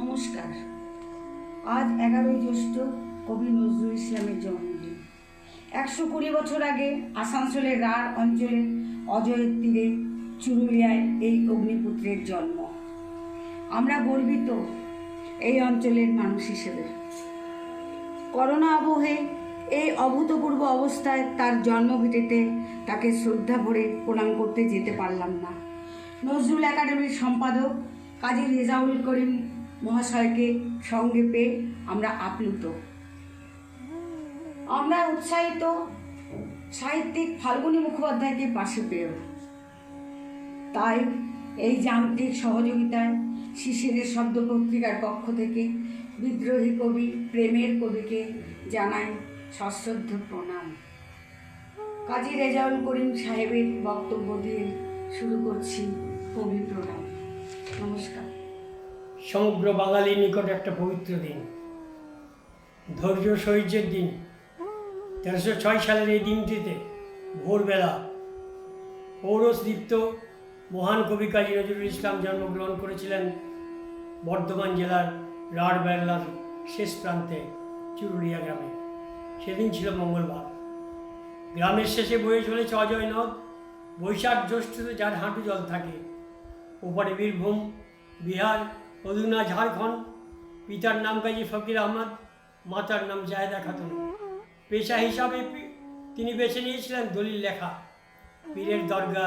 নমস্কার। আজ 11ই জ্যৈষ্ঠ কবি নজরুল ইসলামের জন্মদিন। 120 বছর আগে আসানসোলের রাঢ় অঞ্চলে অজয়ের তীরে চুরুলিয়ায় এই অগ্নিপুত্রের জন্ম। আমরা গর্বিত এই অঞ্চলের মানুষ হিসেবে। করোনা আবহে এই অভূতপূর্ব অবস্থায় তার জন্মভিটেতে তাকে শ্রদ্ধা ভরে প্রণাম করতে যেতে পারলাম না। নজরুল একাডেমির সম্পাদক কাজী রেজাউল করিম মহাশয়কে সঙ্গে পেয়ে আমরা আপ্লুত। আমরা উৎসাহিত সাহিত্যিক ফাল্গুনী মুখোপাধ্যায়কে পাশে পেয়েও। তাই এই যান্ত্রিক সহযোগিতায় শিশিরের শব্দ পত্রিকার পক্ষ থেকে বিদ্রোহী কবি প্রেমের কবিকে জানাই সশ্রদ্ধ প্রণাম। কাজী রেজাউল করিম সাহেবের বক্তব্য দিয়ে শুরু করছি কবি প্রণাম। নমস্কার। সমগ্র বাঙালির নিকট একটা পবিত্র দিন, ধৈর্য সহ্যের দিন। 1306 সালের এই দিনটিতে ভোরবেলা পৌরস্দীপ্ত মহান কবি কাজী নজরুল ইসলাম জন্মগ্রহণ করেছিলেন বর্ধমান জেলার রাঢ়বেল্লার শেষ প্রান্তে চুরুলিয়া গ্রামে। সেদিন ছিল মঙ্গলবার। গ্রামের শেষে বয়ে চলেছে অজয় নদ। বৈশাখ জ্যৈষ্ঠতে যার হাঁটু জল থাকে। ওপারে বীরভূম, বিহার, অধুনা ঝাড়খণ্ড। পিতার নাম কাজী ফকির আহমদ, মাতার নাম জাহেদা খাতুন। পেশা হিসাবে তিনি বেছে নিয়েছিলেন দলিল লেখা। পীরের দরগা,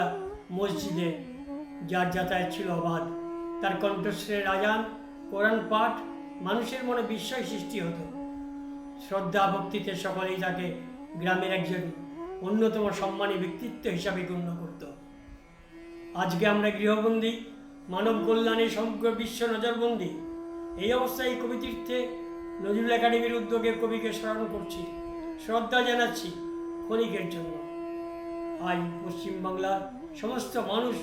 মসজিদে যার যাতায়াত ছিল অবাধ। তার কণ্ঠস্বরের আজান, কোরআন পাঠ মানুষের মনে বিস্ময় সৃষ্টি হতো। শ্রদ্ধা ভক্তিতে সকলেই তাকে গ্রামের একজন অন্যতম সম্মানী ব্যক্তিত্ব হিসাবে গণ্য করত। আজকে আমরা গৃহবন্দী, মানব কল্যাণে সমগ্র বিশ্ব নজরবন্দি। এই অবস্থায় এই কবিতীর্থে নজরুল একাডেমির উদ্যোগে কবিকে স্মরণ করছি, শ্রদ্ধা জানাচ্ছি ক্ষণিকের জন্য। আজ পশ্চিমবাংলার সমস্ত মানুষ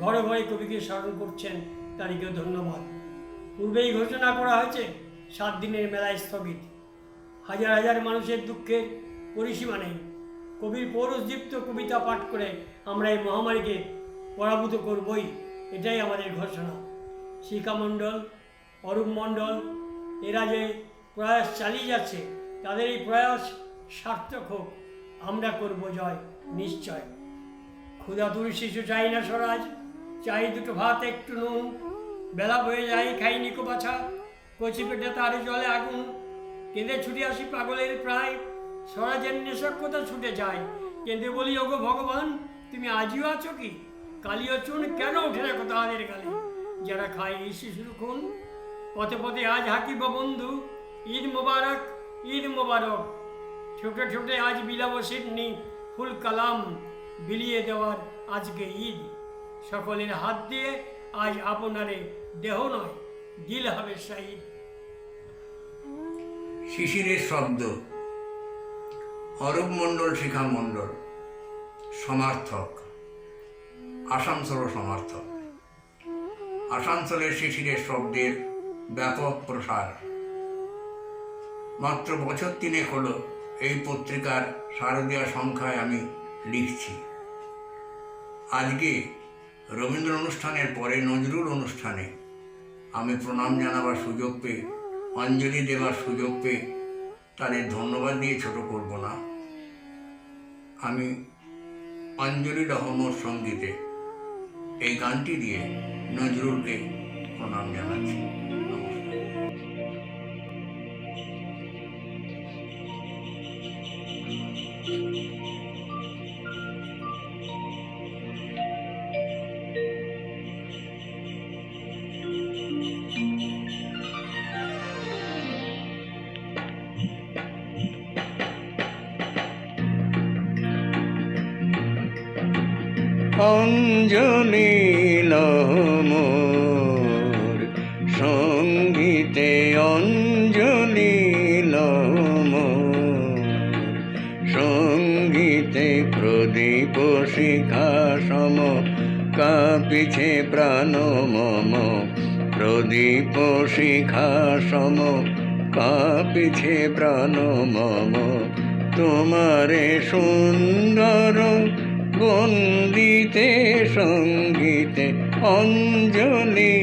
ঘরে ঘরে কবিকে স্মরণ করছেন, তাদেরকেও ধন্যবাদ। পূর্বেই ঘোষণা করা হয়েছে 7 দিনের মেলায় স্থগিত। হাজার হাজার মানুষের দুঃখের পরিসীমা নেই। কবির পৌরস্দীপ্ত কবিতা পাঠ করে আমরা এই মহামারীকে পরাভূত করবই, এটাই আমাদের ঘোষণা। শিখা মণ্ডল, অরূপ মণ্ডল এরা যে প্রয়াস চালিয়ে যাচ্ছে, তাদের এই প্রয়াস সার্থক হোক। আমরা করব জয় নিশ্চয়। ক্ষুধাতুর শিশু চাই না স্বরাজ, চাই দুটো ভাত একটু নুন। বেলা বয়ে যায় খাইনি কো বাছা, কচি পেটে তারে জলে আগুন। কেঁদে ছুটে আসি পাগলের প্রায়, স্বরাজের নেশক্যতা ছুটে যায়। কেঁদে বলি ওগো ভগবান, তুমি আজিও আছো কি? কালীয় চুন কেন ওঠে না তাদের গালে? যারা খায় এই শিশুর খুন। পথে পথে আজ হাকিব বন্ধু, ঈদ মোবারক ঈদ মোবারক। ছোটে ছোটে আজ বিলাব সিডনি ফুল কালাম, বিলিয়ে দেওয়ার আজকে ঈদ। সকলের হাত দিয়ে আজ আপনারে দেহ নয় দিল হবে শহীদ। শিশিরের শব্দ, অরূপ মণ্ডল, শিখা মণ্ডল সমার্থক, আসানসোল সমর্থক। আসানসোলের শিশিরের শব্দের ব্যাপক প্রসার। মাত্র বছর 3 হলো এই পত্রিকার শারদীয়া সংখ্যায় আমি লিখছি। আজকে রবীন্দ্র অনুষ্ঠানের পরে নজরুল অনুষ্ঠানে আমি প্রণাম জানাবার সুযোগ পেয়ে, অঞ্জলি দেওয়ার সুযোগ পেয়ে তাদের ধন্যবাদ দিয়ে ছোট করব না। আমি অঞ্জলি রহমত সঙ্গীতে এই গানটি দিয়ে নজরুলকে প্রণাম জানাচ্ছি। অঞ্জলি মোর সঙ্গীতে, অঞ্জলি মোর সঙ্গীতে। প্রদীপ শিখা সম কাঁপিছে প্রাণ মম, প্রদীপ শিখা সম কাঁপিছে প্রাণ মম। তোমারে সুন্দর বন্দিতে সঙ্গীতে অঞ্জলি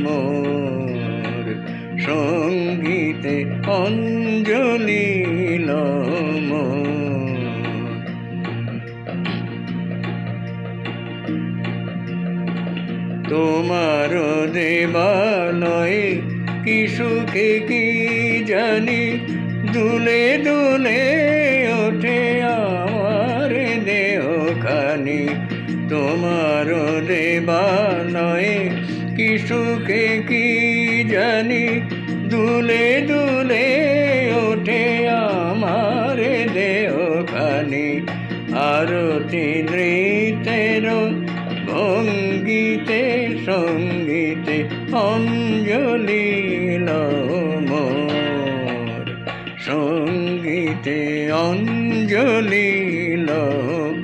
মোর। অঞ্জলি লম। তোমার দেবালয়ে কি সুখে কি জানি দুলে দুলে ওঠে আমার দেহখানি। তোমার দেবালয়ে কি সুখে কি জানি দুলে দুলে ওঠে আমার দেহখানি। আরতি নৃত্যের ভঙ্গিতে সঙ্গীতে অঞ্জলি লম। সঙ্গীতে অঞ্জলি লম।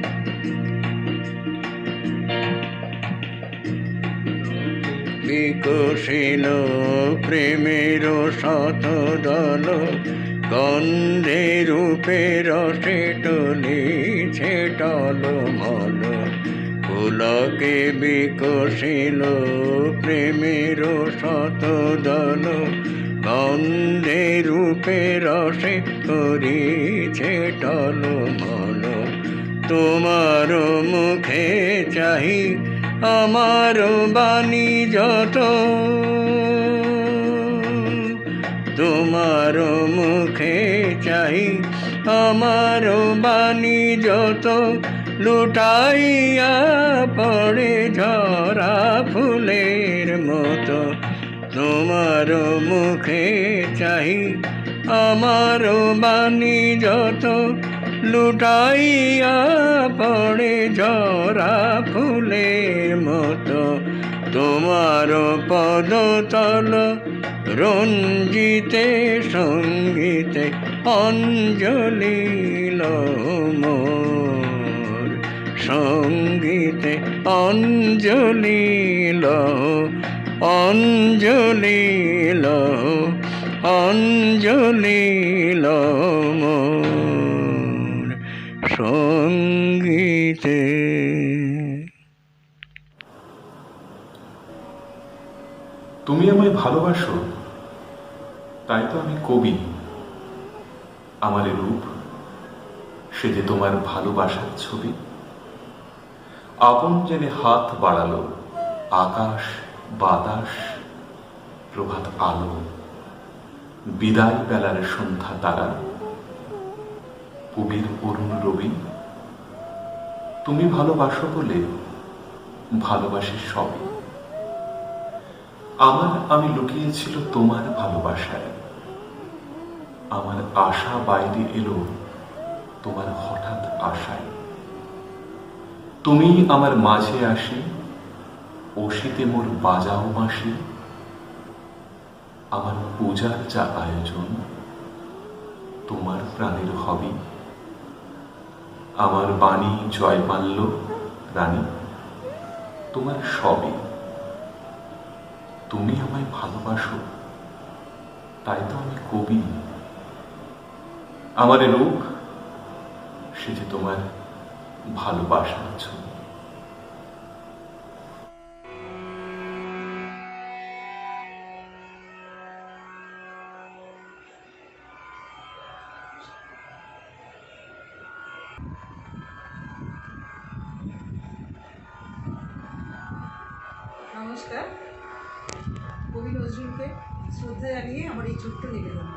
বিকশিল প্রেমের শতদল গন্ধে রূপে রসে টলিছে টলমল। পুলকে বিকশিল প্রেমের শতদল গন্ধে রূপে রসে করিছে টলমল। তোমার মুখে চাহি আমার বাণী যত, তোমার মুখে চাহি আমার বাণী যত, লুটাইয়া পড়ে ঝরা ফুলের মতো। তোমার মুখে চাহি আমার বাণী যত, লুটাইয়া পড়ে ঝরা ফুলের মতো। তোমার পদতল রঞ্জিতে সঙ্গীতে অঞ্জলি লম। সঙ্গীতে অঞ্জলি লহ, অঞ্জলি লহ, অঞ্জলি লম। সঙ্গীতে। তুমি আমায় ভালোবাসো, তাই তো আমি কবি। আমার রূপ সে যে তোমার ভালোবাসার ছবি। আপন জেনে হাত বাড়ালো আকাশ বাতাস প্রভাত আলো, বিদায় বেলার সন্ধ্যা তারা, পুবীর অরুণ রবি। তুমি ভালোবাসো বলে ভালোবাসি সবই। আমার আমি লুকিয়েছিল তোমার ভালোবাসায়। আমার আশা বাইরে এলো তোমার হঠাৎ আশায়। তুমি আমার মাঝে আসি, অসিতে মোর বাজাও মাসি। আমার পূজার যা আয়োজন তোমার প্রাণের হবি। আমার বাণী জয়মাল্য রানী, তোমার সবই। তুমি আমায় ভালোবাসো, তাই তো আমি কবি। আমার রূপ সে যে তোমার ভালোবাসার ছবি। নমস্কার। কবি নজরুলকে শ্রদ্ধা জানিয়ে আমার এই ছোট্ট নিবেদন।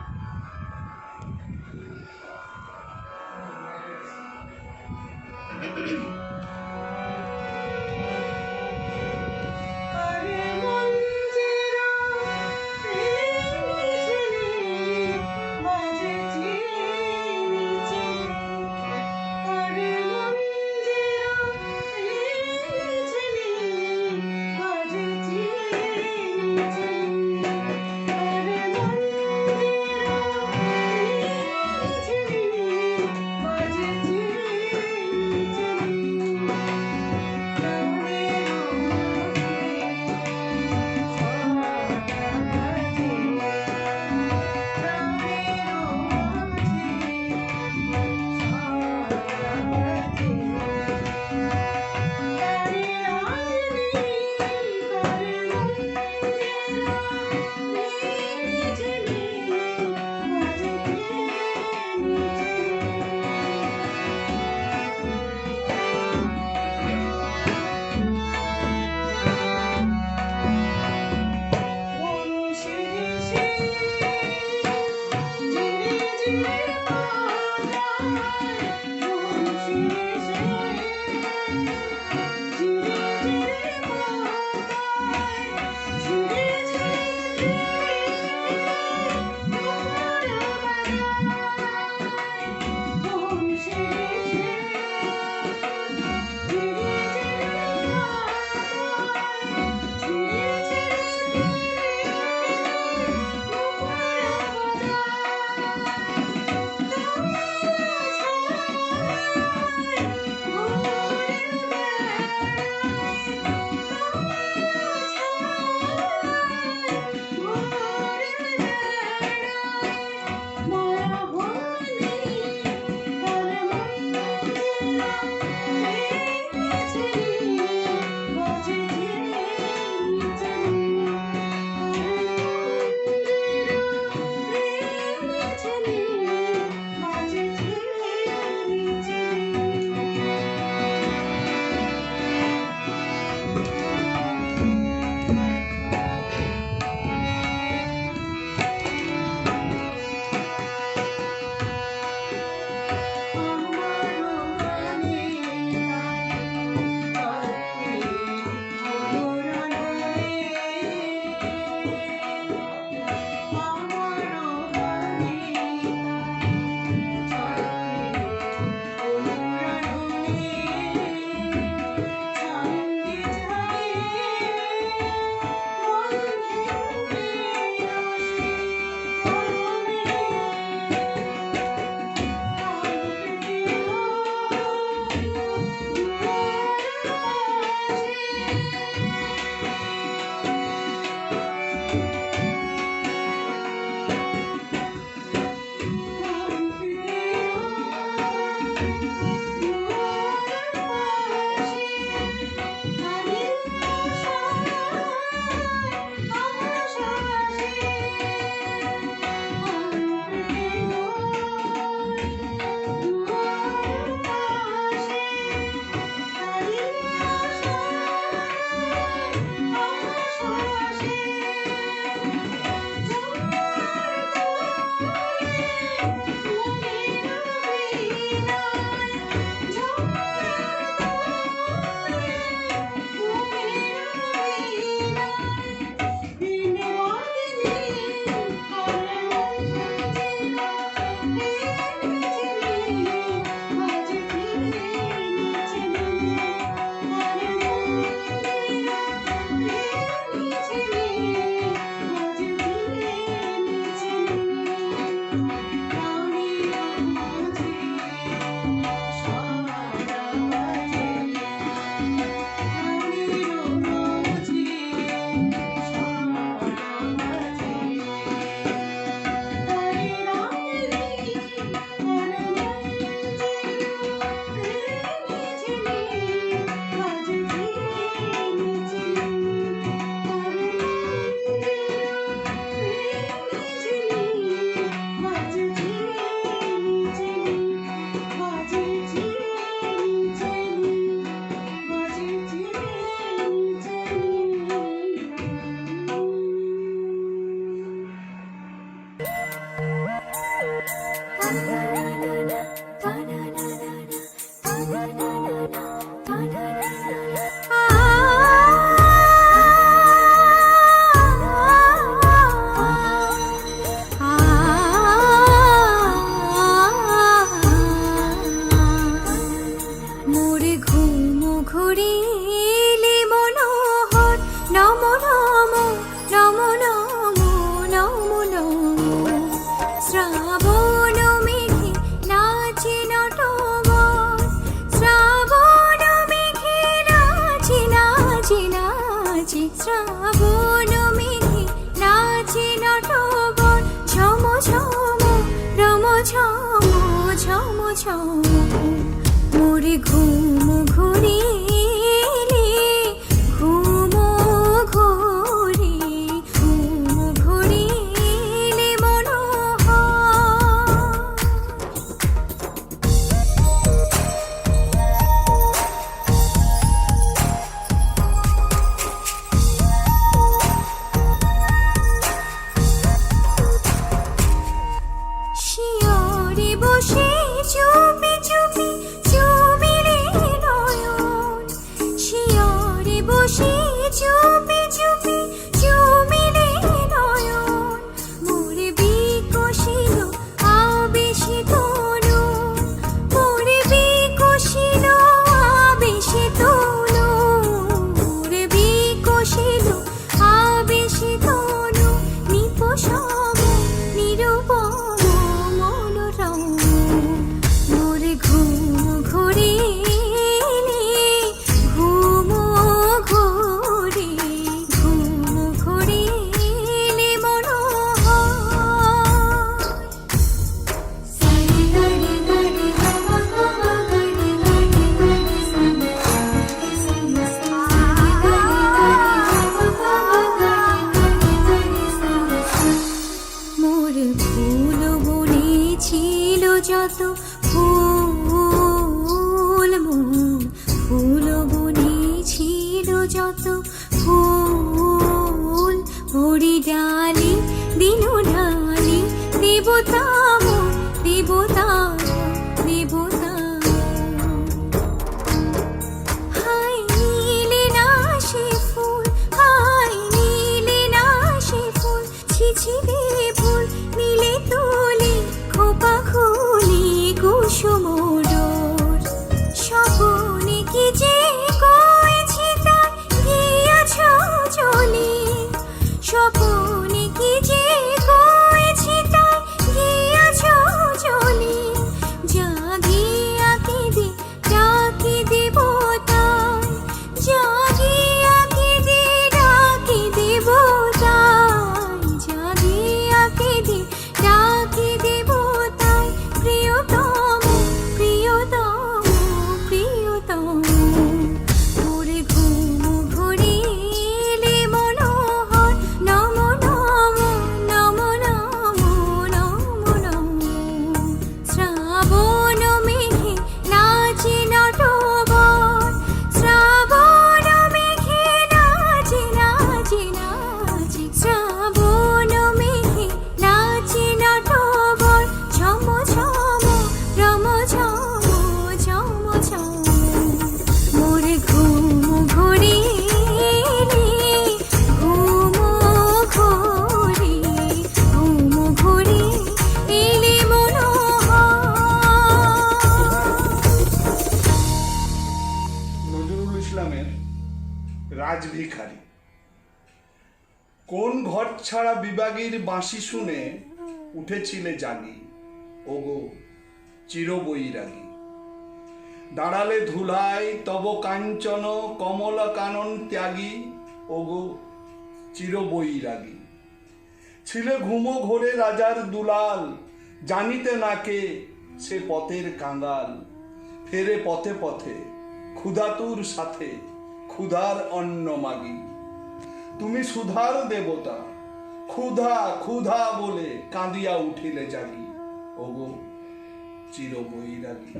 ছম মোরে ঘুম ঘুরিলে ঘুম ঘুরি ঘুম ঘুরিলে মনোহর শিয়রে বসে চুপি চুপি চুমিরে নয়ন শিয়রে বসে চুপি চুপি চুমিরে নয়ন মোরে বিকশিল আবেশে তনু মোরে বিকশিল আবেশে তনু মোরে বিকশিল আবেশে তনু নিপসম নিরূপম মনোরম মোরে ঘুম ঘুরিলে ঘুম ঘুরি ঘুম ঘুরিলে মনোহর সারি গারি গারি গামা গামা গারি গারি গারি সারি সারি মোর ফুল বনে ছিল যত ফুল মোর ফুল বনে ছিল যত ফুল ভরি ডালি দিন ঢালি দেবতা দেবতা দেবতা হাই নীলে না সে ফুল হাই নীলে না সে ফুল ছিছি ফুল নীলে তুলি খোপা খুলি কুসুমোডর স্বপনে কি যে কয়েছি তাই গিয়াছ চলে স্বপনে কি যে কয়েছি তাই গিয়াছ চলে জাগিয়া কেঁদে ডাকি দেবতায় জাগিয়া কেঁদে ডাকি দেবতায় জাগিয়া কেঁদে ডাকি দেবতায় প্রিয়তম প্রিয়তম প্রিয়তম মোরে ঘুম ঘুরিলে মনোহর নম নম নম নম নম নম শ্রাবণ মেঘে নাচে নটবর শ্রাবণ মেঘে নাচে নাচে নাচে শ্রাবণ মেঘে নাচে নটবর ঝম ঝম রম ঝম ঝম ঝম মোরে ঘুম ঘুরিলে ঘুম ঘুরি ঘুম ঘুরি এলে মনোহর নজরুল ইসলামের রাজভিখারি। কোন ঘর ছাড়া বিভাগীর বাঁশি শুনে উঠেছিলে জাগি ওগো চিরবৈরাগী দাঁড়ালে ধুলায় তব কাঞ্চন কমল কানন ত্যাগী ওগো চিরবৈরাগী ছিলে ঘুমো ঘোরে রাজার দুলাল জানিতে না কে সে পথের কাঙ্গাল ফেরে পথে পথে ক্ষুধাতুর সাথে ক্ষুধার অন্ন মাগি তুমি সুধার দেবতা ক্ষুধা ক্ষুধা বলে কাঁদিয়া উঠিলে জাগি ওগো চিরবৈরাগী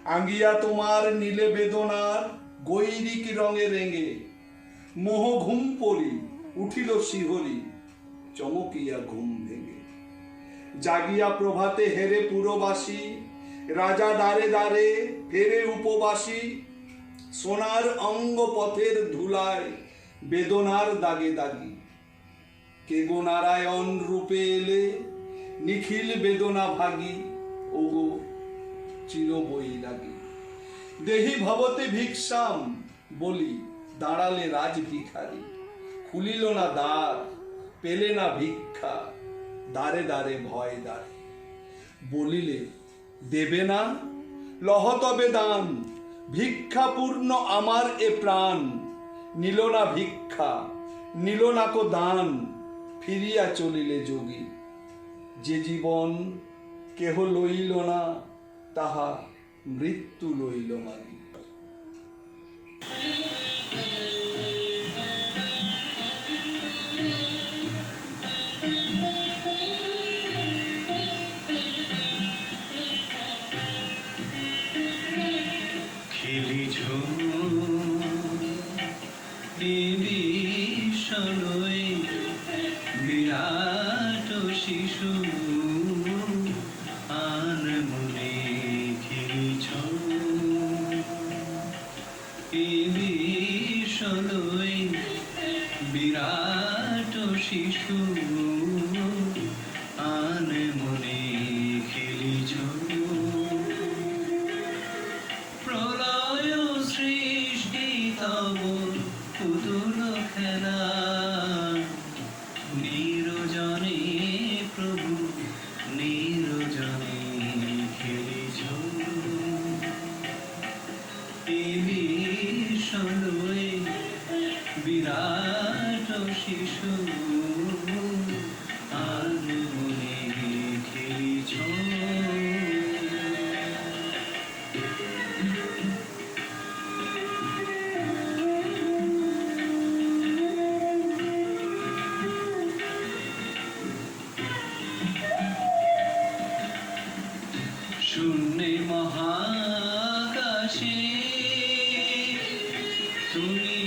আঙ্গিয়া তোমার নীলে বেদনার গৈরিক রঙে রেঙে মোহ ঘুম পড়ি উঠিল শিহরি চমকিয়া ঘুম ভেঙে জাগিয়া প্রভাতে হেরে পুরবাসী রাজা দ্বারে দ্বারে ফেরে উপবাসী সোনার অঙ্গ পথের ধুলায় বেদনার দাগে দাগি কে গো নারায়ণ রূপে এলে নিখিল বেদনা ভাগি ওগো চিরবৈরাগী দেহি ভবতে ভিক্ষাম বলি দাঁড়ালে রাজ ভিখারি খুলিল না দ্বার পেলে না ভিক্ষা দ্বারে দ্বারে ভয় দ্বারে বলিলে দেবে না লহ তবে দান ভিক্ষা পূর্ণ আমার এ প্রাণ নিল না ভিক্ষা নিল না কো দান ফিরিয়া চলিলে যোগী যে জীবন কেহ লইল না তাহা মৃত্যু লইল মানি। খেলিছ বিষণই বিরাট শিশু আন মনে খেলিছ বিষণই বিরাট শিশু আন মনে খেলিছ প্রলয় সৃষ্টি তব পুতুল খেলা নিরজনে প্রভু নিরজনে খেলিছ বিষণই বিরাট শিশু আর মনে খেলিছ শূন্যে মহাকাশে তুমি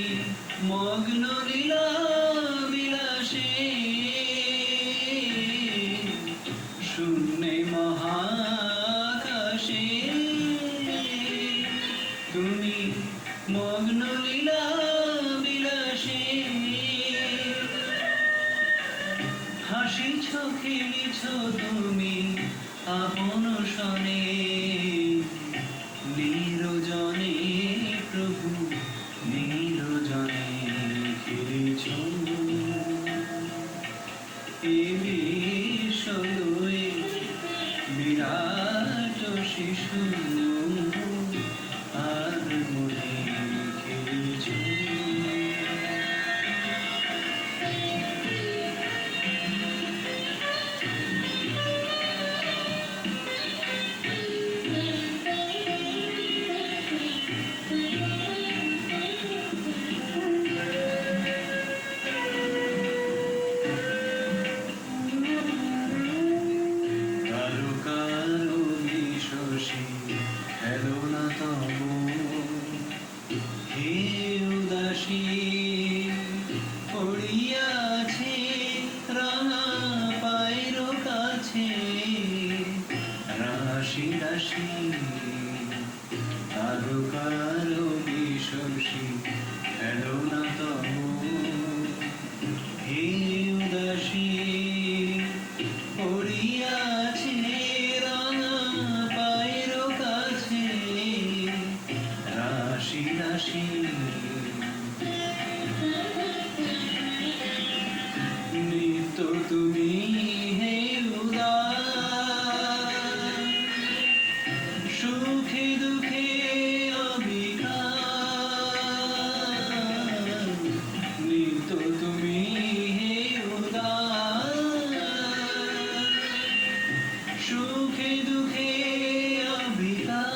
মগ্ন লীলা বিলাসে শূন্যে মহাকাশে তুমি মগ্ন লীলা বিলাসে হাসিছ খেলিছ তুমি আপন শনে নিরজনে প্রভু নিরজনে খেলিছ এ বিষণই বিরাট শিশু আর মনে খেলিছ কারো কারো বিশ্বসী খেলো না তব হে উদাসী পড়িয়াছে রাঙা পায়ের কাছে রাশি রাশি কারো কারো বিশ্বসী খেলো না তব হে উদাসী পড়িয়াছে রাঙা পায়ের কাছে রাশি রাশি নিত্য তুমি হে উদার সুখে দুঃখে অবিকার নিত্য তুমি হে উদার সুখে দুঃখে অবিকার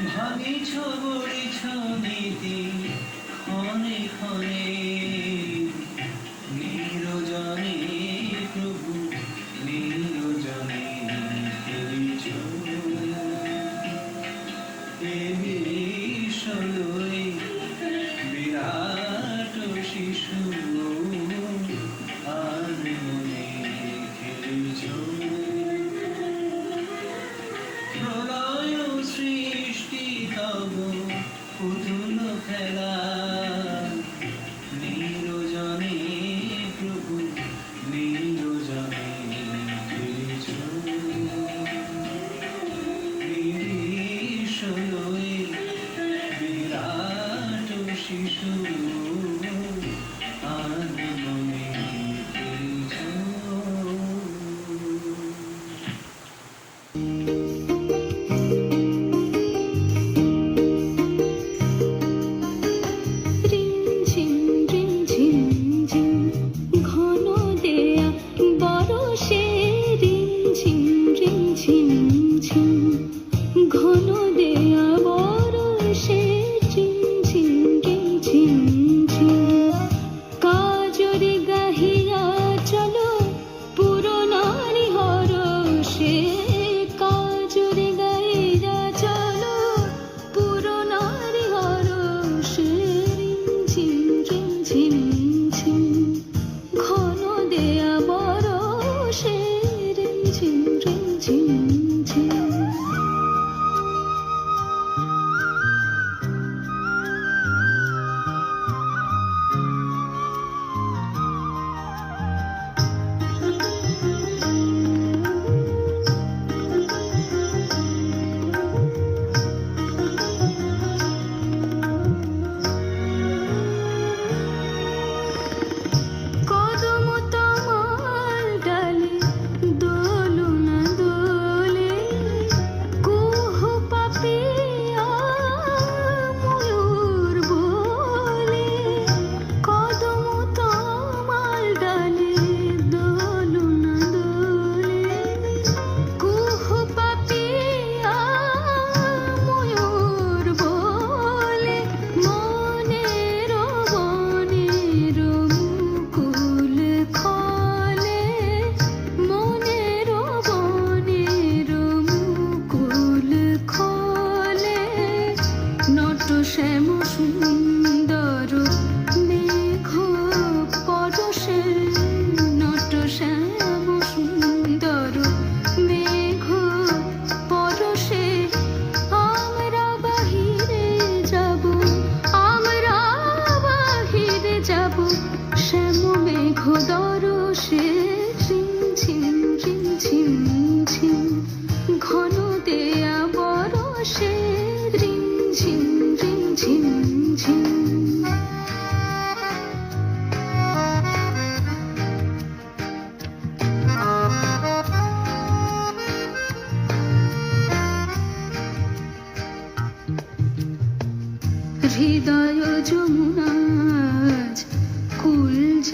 ভাঙিছ গড়িছ নীতি ক্ষণে ক্ষণে নিরজনে প্রভু নিরজনে খেলিছ এ বিষণই বিরাট শিশু আর মনে খেলিছ প্রলয় সৃষ্টি তব পুতুল খেলা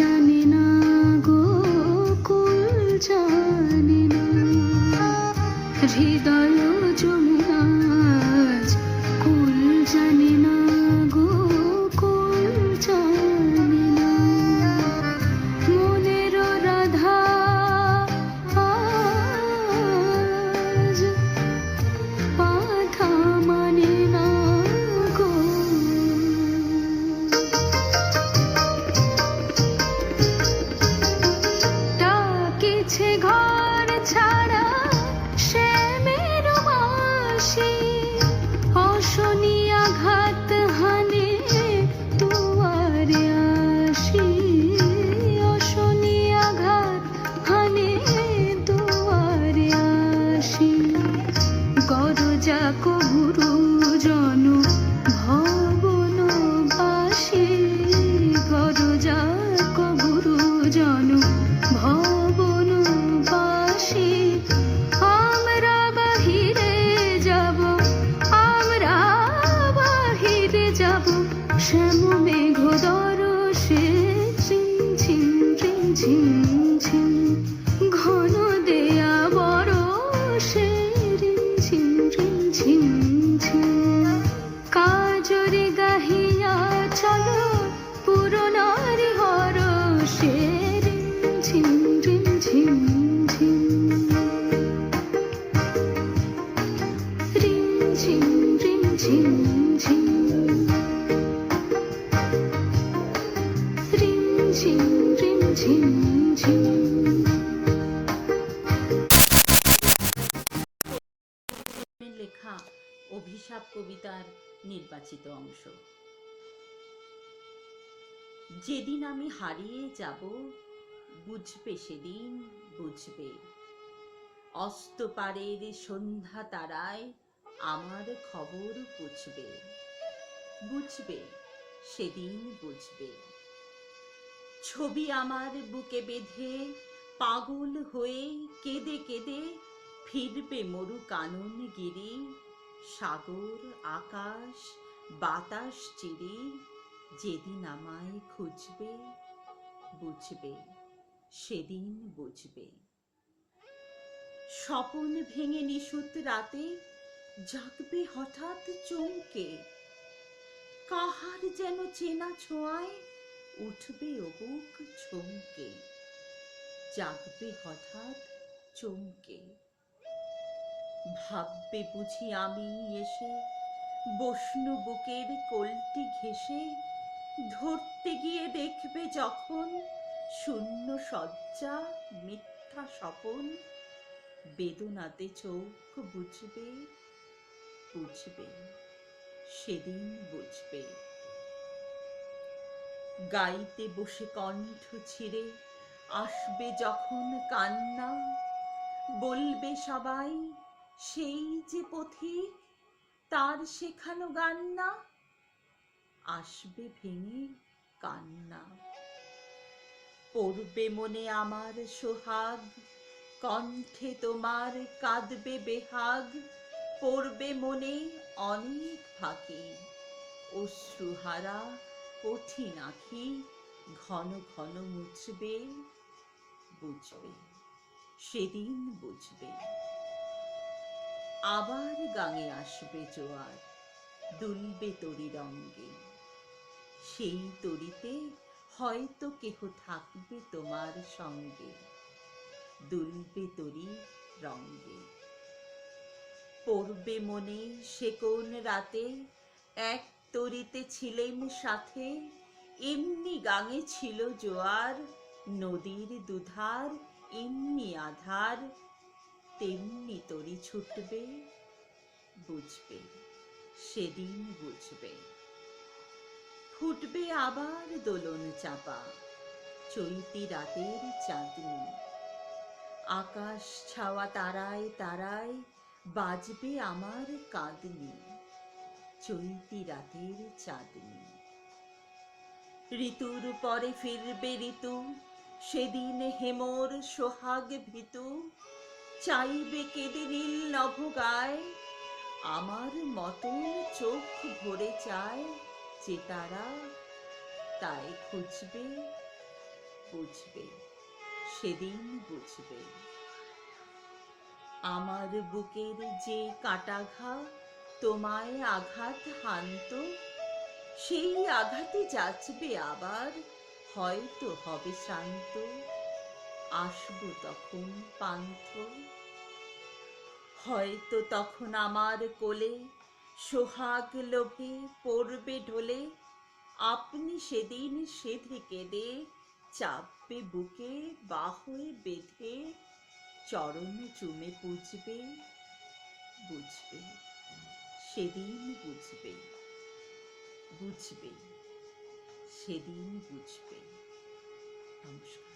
জানে না গো কুল জানে না হৃদয় যমুনাজ কুল জানে না গো কুল জানে না মনের রাধা আজ বাধা মানে না গো ডাকিছে ঘর ছাড়া শ্যামের বাঁশি অশনি আঘাত হানে দুয়ারে আসি অশনি আঘাত হানে দুয়ারে আসি গরজা কবুরু জন ভবন বাসী গরজা কবুরু জন ভবন বাসী আমরা বাহিরে যাব আমরা বাহিরে যাব শ্যাম মেঘ দরসে ঝিম ঝিম ঝিম ঝিম ঝিম ঘন দেয়া বরসে রিম ঝিম রিম ঝিম ঝিম কাজরে গাহিয়া চলো পুরনারি হরসে রিম ঝিম রিম ঝিম ঝিম রিম ঝিম রিম ঝিম ঝিম রিম ঝিম রিম ঝিম ঝিম লেখা অভিশাপ কবিতার নির্বাচিত অংশ। যেদিন আমি হারিয়ে যাব বুঝবে সেদিন বুঝবে অস্তপারের সন্ধ্যা তারায় আমার খবর পুছবে বুঝবে সেদিন বুঝবে ছবি আমার বুকে বেঁধে পাগল হয়ে কেঁদে কেঁদে ফিরবে মরু কানন গিরি সাগর আকাশ বাতাস চিরি যেদিন আমায় খুঁজবে বুঝবে সেদিন বুঝবে স্বপন ভেঙে নিশুত রাতে জাগবে হঠাৎ চমকে কাহার যেন চেনা ছোঁয়ায় উঠবে অবুক চমকে জাগবে হঠাৎ চমকে ভাববে বুঝি আমি এসে বসনু বুকের কোলটি ঘেঁষে ধরতে গিয়ে দেখবে যখন শূন্য শয্যা মিথ্যা স্বপন বেদনাতে চোখ বুঝবে বুঝবে সেদিন বুঝবে গাইতে বসে কণ্ঠ ছিঁড়ে আসবে যখন কান্না বলবে সবাই সেই যে পথিক তার শেখানো গান না আসবে ভেঙে কান্না পড়বে মনে আমার সোহাগ কণ্ঠে তোমার কাঁদবে বেহাগ পড়বে মনে অনেক ফাঁকি অশ্রুহারা কঠিন আঁখি ঘন ঘন মুছবে বুঝবে সেদিন বুঝবে আবার গাঙে আসবে জোয়ার দুলবে তরি রঙ্গে সেই তরিতে হয়তো কেহ থাকবে তোমার সঙ্গে দুলবে তরি রঙ্গে পড়বে মনে সে কোন রাতে এক তরিতে ছিলেম সাথে এমনি গাঙে ছিল জোয়ার নদীর দুধার এমনি আধার তেমনি তরি ছুটবে বুঝবে সেদিন বুঝবে ফুটবে আবার দোলন চাপা চৈতি রাতের চাঁদনি আকাশ ছাওয়া তারায় তারায় বাজবে আমার কাঁদনি চৈতি রাতের চাঁদনি ঋতুর পরে ফিরবে ঋতু সেদিন হেমর সোহাগ ভীতু চাইবে কেঁদে নীল নভ গায় আমার মতন চোখ ভরে চায় যে তারা তাই খুঁজবে বুঝবে, সেদিন বুঝবে। আমার বুকের যে কাটাঘা তোমায় আঘাত হানত, সেই আঘাতে যাচবে আবার, হয়তো হবে শান্ত। আসবো তখন পান্থ, হয়তো তখন আমার কোলে সোহাগ লোভে পড়বে ঢলে। আপনি সেদিন সেধে কেঁদে চাপবে বুকে বাহুয়ে বেঁধে, চরণ চুমে পুজবে, বুঝবে, সেদিন বুঝবে, বুঝবে, সেদিন বুঝবে। নমস্কার।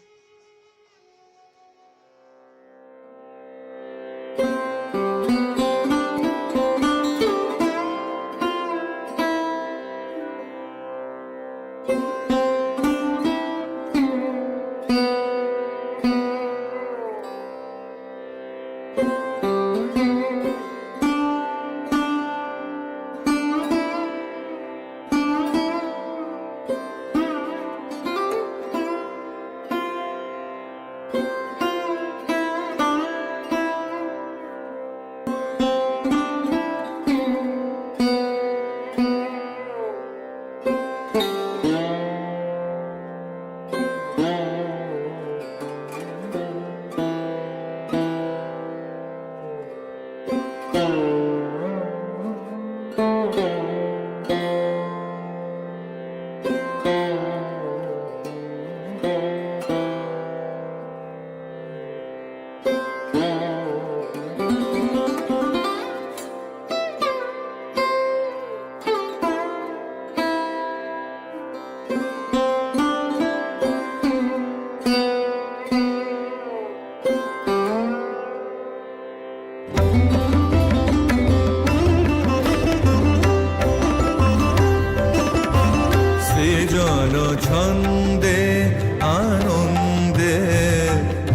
সৃজন ছন্দে আনন্দে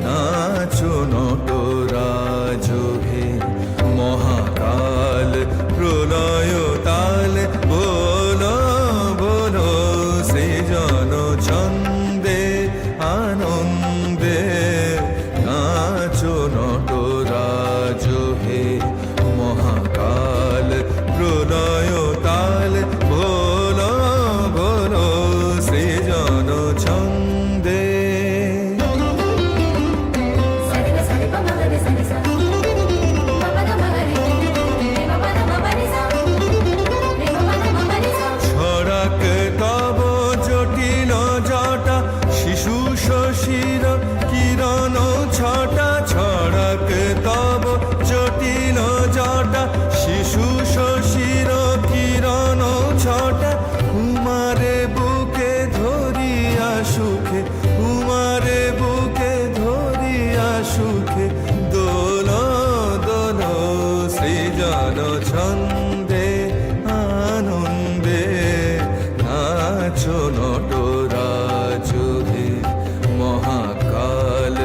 নাচো নটরাজ হে, মহাকাল প্রলয় তাল বলো বলো। সৃজন ছন্দে আনন্দে নাচো নটরাজ হে, মহাকাল প্রলয় তাল বলো বলো। সৃজন ছন্দে ছড়াক তব জটিল জটা, শিশু শশীর কিরণ ছটা। ছড়াক তব জটিল জটা, শিশু শশীর কিরণ ছটা। উমারে বুকে ধরিয়া সুখে, উমারে বুকে ধরিয়া সুখে, দোল দোল। সৃজন ছন্দে আনন্দে নাচো নটরাজ হে, মহাকাল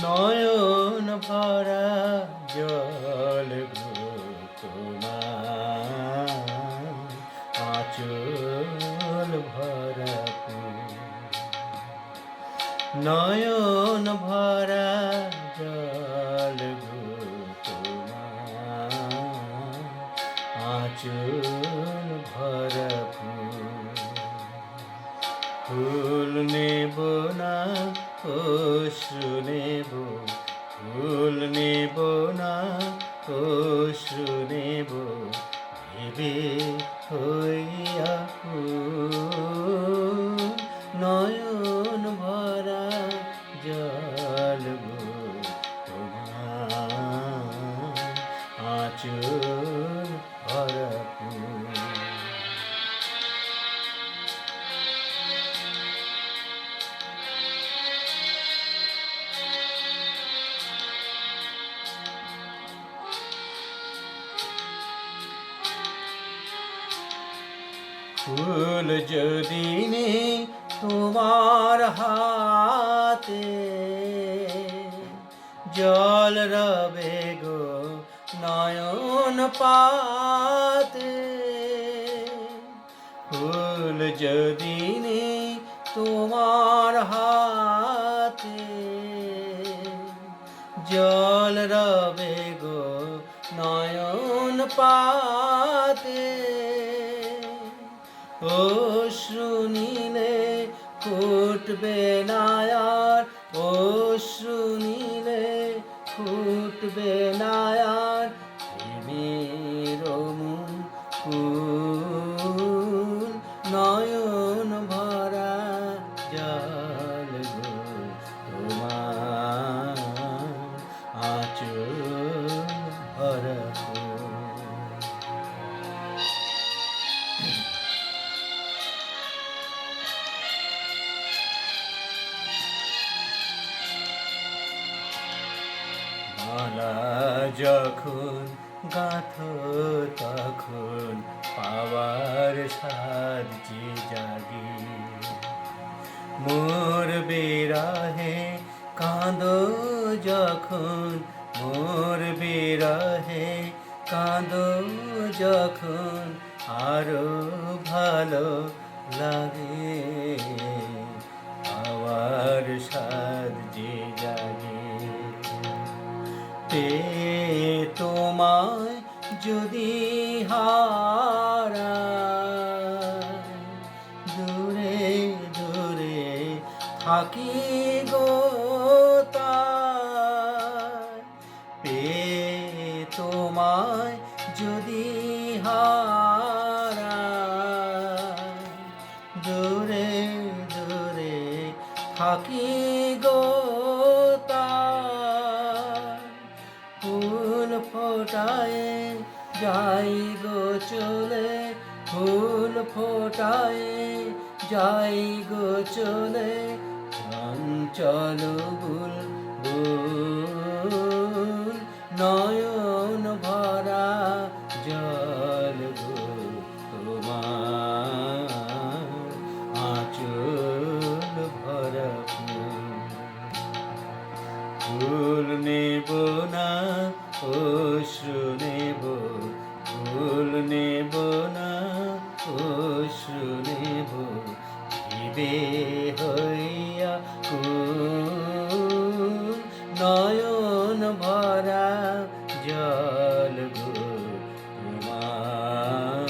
নয়ন ভরা জল গো তোমার আঁচল ভরা ফুল। নয়ন ভরা জল গো তোমার আঁচল ভরা ফুল। ফুল নেব না অশ্রু নেব, ফুল নেব না অশ্রু নেব, ভেবে হইয়া ফুল। নয়ন ভরা জল গো তোমার আঁচল ভরা ফুল। ফুল যদি নেই তোমার হাতে, জল রবে গো নয়ন পাতে। ফুল যদি নেই তোমার হাতে, জল রবে গো নয়ন পাতে। অশ্রু নিলে ফুটবে না আর, অশ্রু নিলে ফুটবে না আর, প্রেমের মুকুল। নয়ন ভরা জল গো তোমার আঁচল ভরা ফুল। মালা যখন গাঁথো তখন পাওয়ার সাদ যে জাগে। মোর বিরহে কাঁদো যখন, মোর বিরহে কাঁদো যখন, আরো ভালো লাগে পাওয়ার সাদ যে জাগে। তোমায় যদি হারাই, দূরে দূরে থাকি গো তাই। তোমায় যদি হারাই, দূরে দূরে থাকি গো তাই। ফুল ফোটায় যাই গো চলে, ফুল ফোটায় যাই গো চলে, চঞ্চল বুলবুল। নয়ন ভরা জল গো তোমার আঁচল ভরা ফুল। ফুল নেব না অশ্রু নেব, ফুল নেব না অশ্রু নেব, ভেবে হইয়া কুল। নয়ন ভরা জল গো তোমার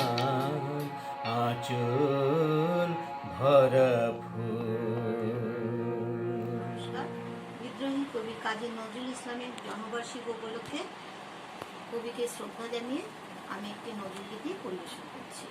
আঁচল ভরা ফুল। বিদ্রোহী কবি কাজী নজরুল ইসলামের জন্মবার্ষিকী উপলক্ষে কবিকে শ্রদ্ধা জানিয়ে আমি একটি নজরুল গীতি পরিবেশন করছি।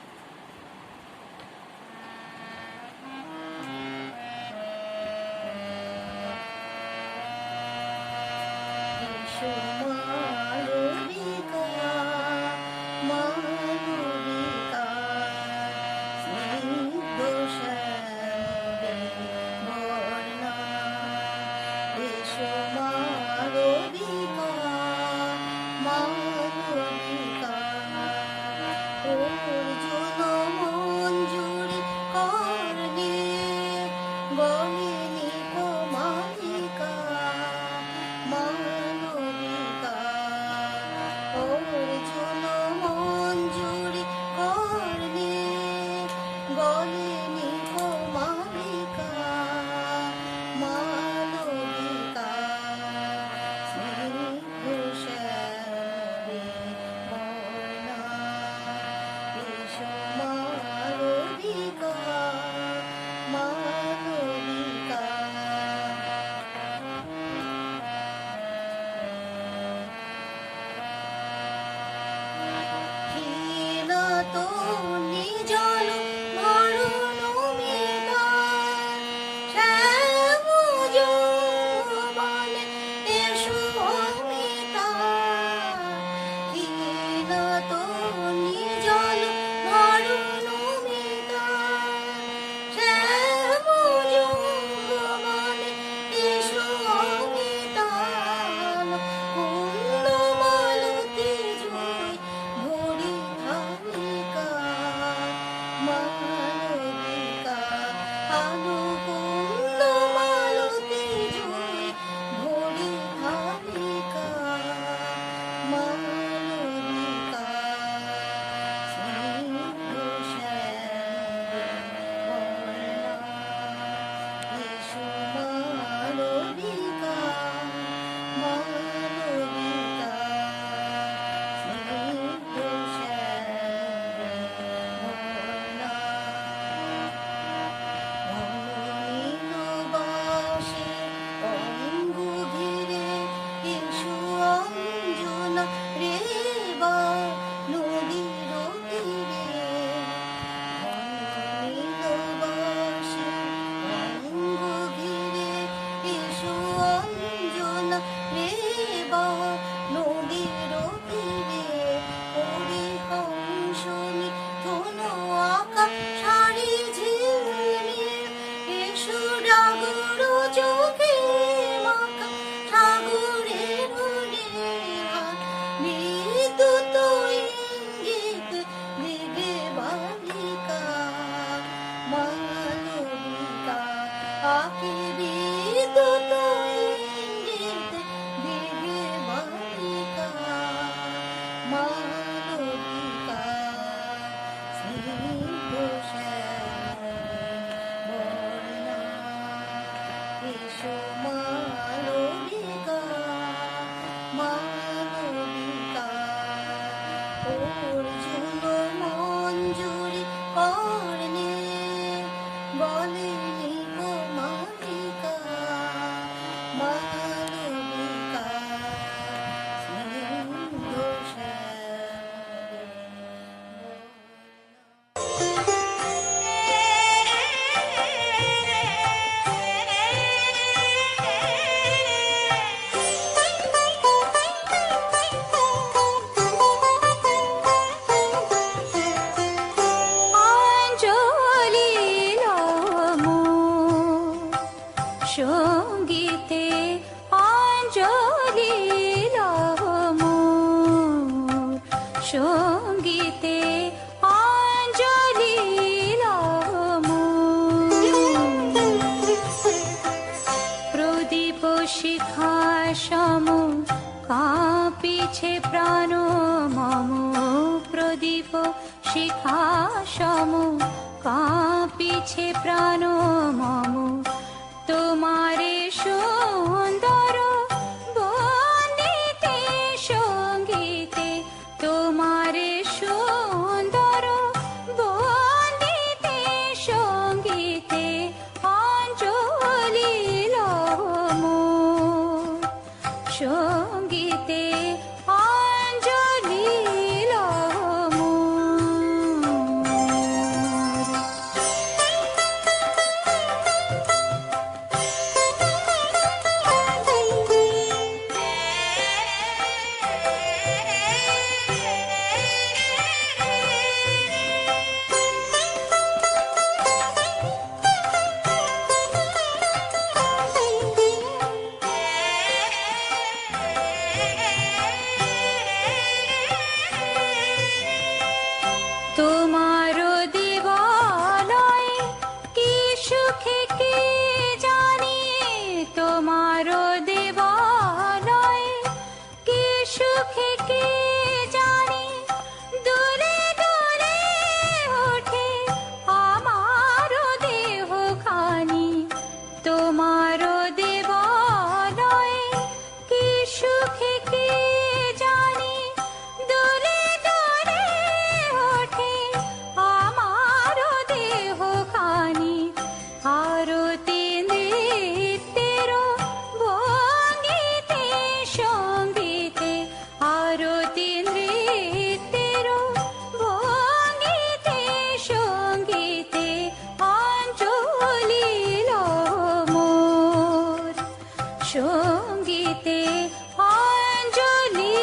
অর্জুন সঙ্গীতে অঞ্জলি প্রদীপ শিখা সম কাঁপিছে প্রাণ মম প্রদীপ শিখা সম কাঁপিছে প্রাণ মম তোমারে সুন্দর বন্দিতে সঙ্গীতে তোমারে সুন্দর বন্দিতে সঙ্গীতে অঞ্জলি সঙ্গীতে অঞ্জলি তোমার দেবালয়ে কি সুখে কে জানি তোমার দেবালয়ে কি সুখে কে জানি দুলে দুলে ওঠে আমার দেহ খানি তোমার দেবালয়ে কি সুখে কে জানি দুলে দুলে ওঠে আমার দেহ খানি আরতি নৃত্যের ভঙ্গিতে সঙ্গীতে আরতি নৃত্যের ভঙ্গিতে সঙ্গীতে অঞ্জলি মোর সঙ্গীতে অঞ্জলি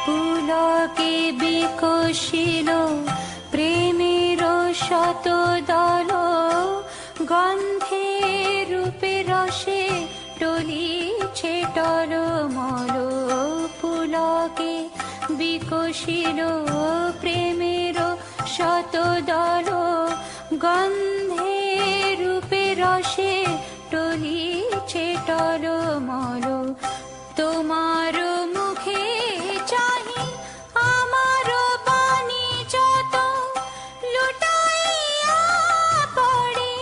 পুলকে বিকশিল প্রেমের শত দল গন্ধে রূপে রসে টলিছে টলমল পুলকে বিকশিল প্রেমের শত দল গন্ধে রূপে রসে টলিছে টলমল তোমার মুখে চাহি আমার বাণী যত লুটাইয়া পড়ে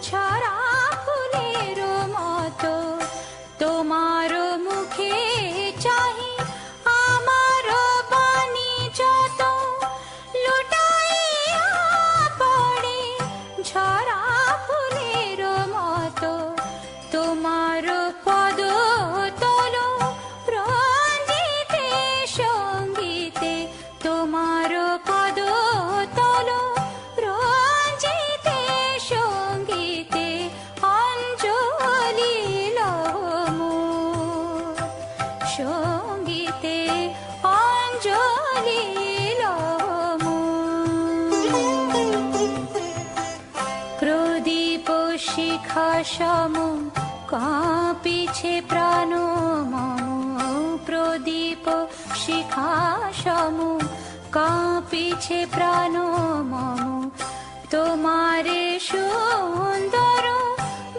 ঝরা ফুলের মতো তোমার মুখে চাহি আমার বাণী যত লুটাইয়া পড়ে ঝরা ফুলের মতো তোমার পদ তল রঞ্জিতে সঙ্গীতে তোমার পদ তল রঞ্জিতে সঙ্গীতে অঞ্জলি মোর সঙ্গীতে অঞ্জলি প্রদীপ শিখা সম কাঁপিছে প্রাণ মম প্রদীপ শিখা সম কাঁপিছে প্রাণ মম তোমারে সুন্দর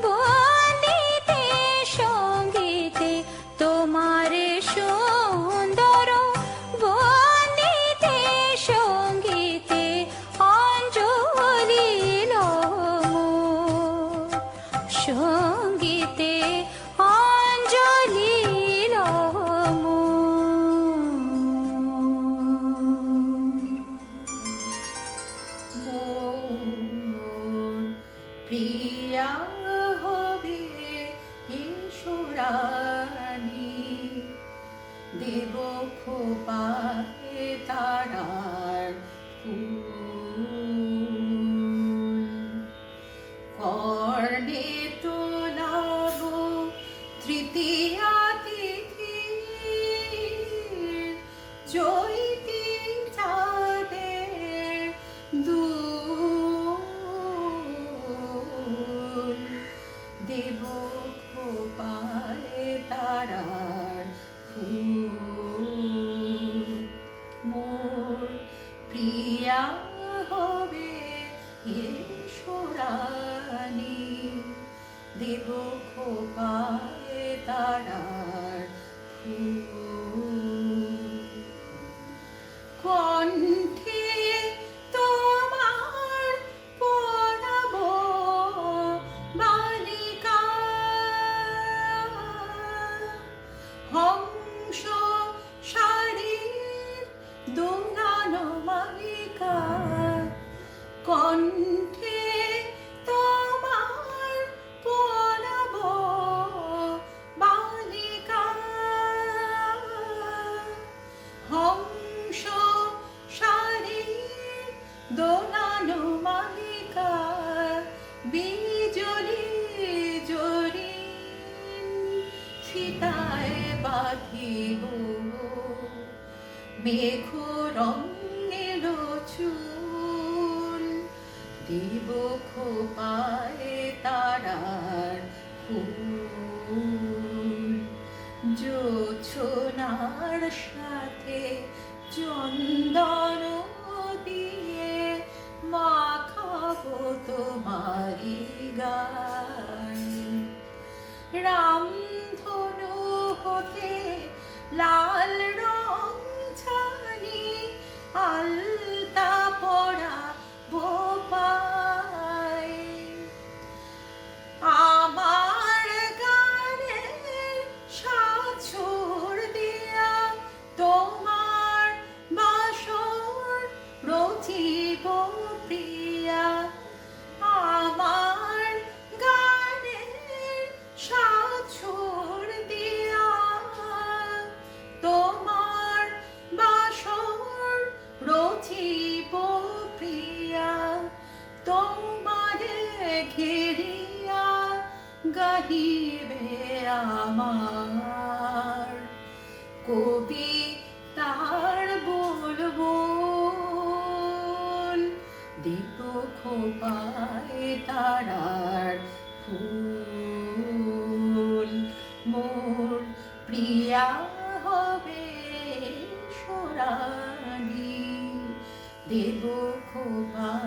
বন্দিতে সঙ্গীতে তোমারে সুন্দর বন্দিতে সঙ্গীতে অঞ্জলি মোর সঙ্গীতে অঞ্জলি প্রিয়া হবে ঈশ্বরানী দেব খোপায় তারার ফুল রানী দেব খোপায় তারার ফুল কণ্ঠে তোমার পরাবো বালিকা হংস শাড়ির দোলানো মালিকা কণ্ঠে তোমার পরাবো বালিকা হংস শাড়ির দোলানো মালিকা বিজলি জরিন ফিতায় বাঁধিব মেঘ রঙের চুল দেব খোপায় তারার ফুল জোছনার সাথে চন্দন দিয়ে মাখাবো তোমারি গায়ে রামধনু হতে লাল রং ছানি আলতা পরা বোপায় আমার গানের সাছর দিয়া তোমার বাসর রচিব প্রিয়া আমার গানের সাছর দিয়া তোমার বাসর রচিব প্রিয়া তোমারে ঘেরিয়া গাহিবে আমার কবি তার বলবো দীপ খোপায় তারার ফুল মোর প্রিয়া হবে সোরানি দেব খোপায়